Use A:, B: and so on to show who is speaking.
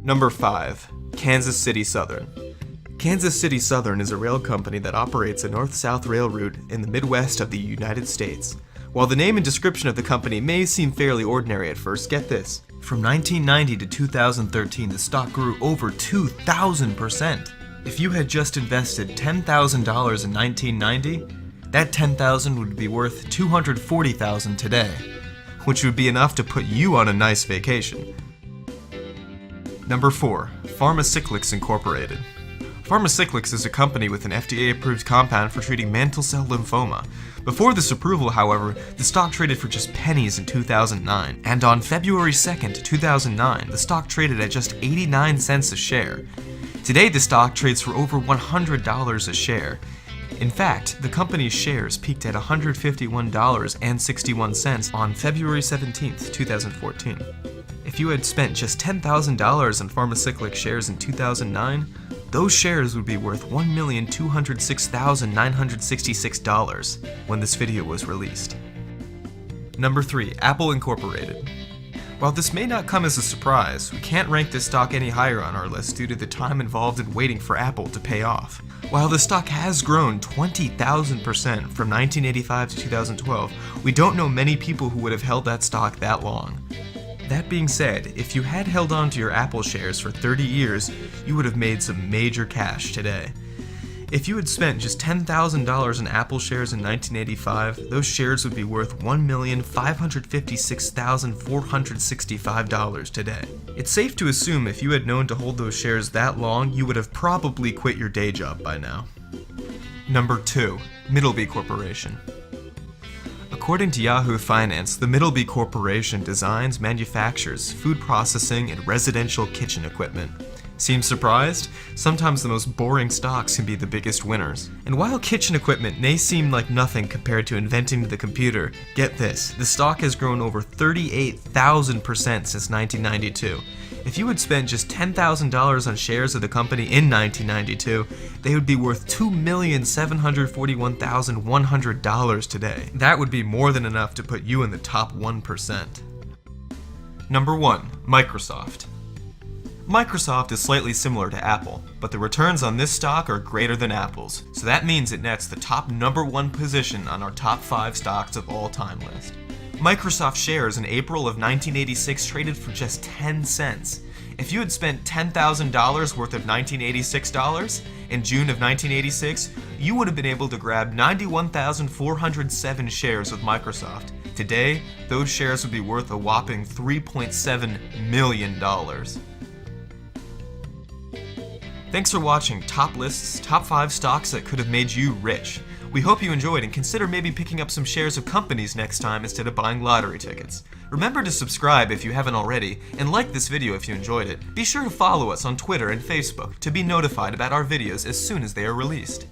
A: Number 5. Kansas City Southern. Kansas City Southern is a rail company that operates a north-south rail route in the Midwest of the United States. While the name and description of the company may seem fairly ordinary at first, get this. From 1990 to 2013, the stock grew over 2,000%. If you had just invested $10,000 in 1990, that $10,000 would be worth $240,000 today, which would be enough to put you on a nice vacation. Number 4. Pharmacyclics Incorporated. Pharmacyclics is a company with an FDA-approved compound for treating mantle cell lymphoma. Before this approval, however, the stock traded for just pennies in 2009, and on February 2nd, 2009, the stock traded at just 89 cents a share. Today, the stock trades for over $100 a share. In fact, the company's shares peaked at $151.61 on February 17, 2014. If you had spent just $10,000 on Pharmacyclics shares in 2009, those shares would be worth $1,206,966 when this video was released. Number 3. Apple Incorporated. While this may not come as a surprise, we can't rank this stock any higher on our list due to the time involved in waiting for Apple to pay off. While the stock has grown 20,000% from 1985 to 2012, we don't know many people who would have held that stock that long. That being said, if you had held on to your Apple shares for 30 years, you would have made some major cash today. If you had spent just $10,000 in Apple shares in 1985, those shares would be worth $1,556,465 today. It's safe to assume if you had known to hold those shares that long, you would have probably quit your day job by now. Number 2. Middleby Corporation. According to Yahoo Finance, the Middleby Corporation designs, manufactures food processing and residential kitchen equipment. Seem surprised? Sometimes the most boring stocks can be the biggest winners. And while kitchen equipment may seem like nothing compared to inventing the computer, get this, the stock has grown over 38,000% since 1992. If you had spent just $10,000 on shares of the company in 1992, they would be worth $2,741,100 today. That would be more than enough to put you in the top 1%. Number 1. Microsoft. Microsoft is slightly similar to Apple, but the returns on this stock are greater than Apple's, so that means it nets the top number 1 position on our top 5 stocks of all time list. Microsoft shares in April of 1986 traded for just 10 cents. If you had spent $10,000 worth of 1986 dollars in June of 1986, you would have been able to grab 91,407 shares with Microsoft. Today, those shares would be worth a whopping $3.7 million. Thanks for watching Top Lists, Top 5 Stocks That Could Have Made You Rich. We hope you enjoyed and consider maybe picking up some shares of companies next time instead of buying lottery tickets. Remember to subscribe if you haven't already, and like this video if you enjoyed it. Be sure to follow us on Twitter and Facebook to be notified about our videos as soon as they are released.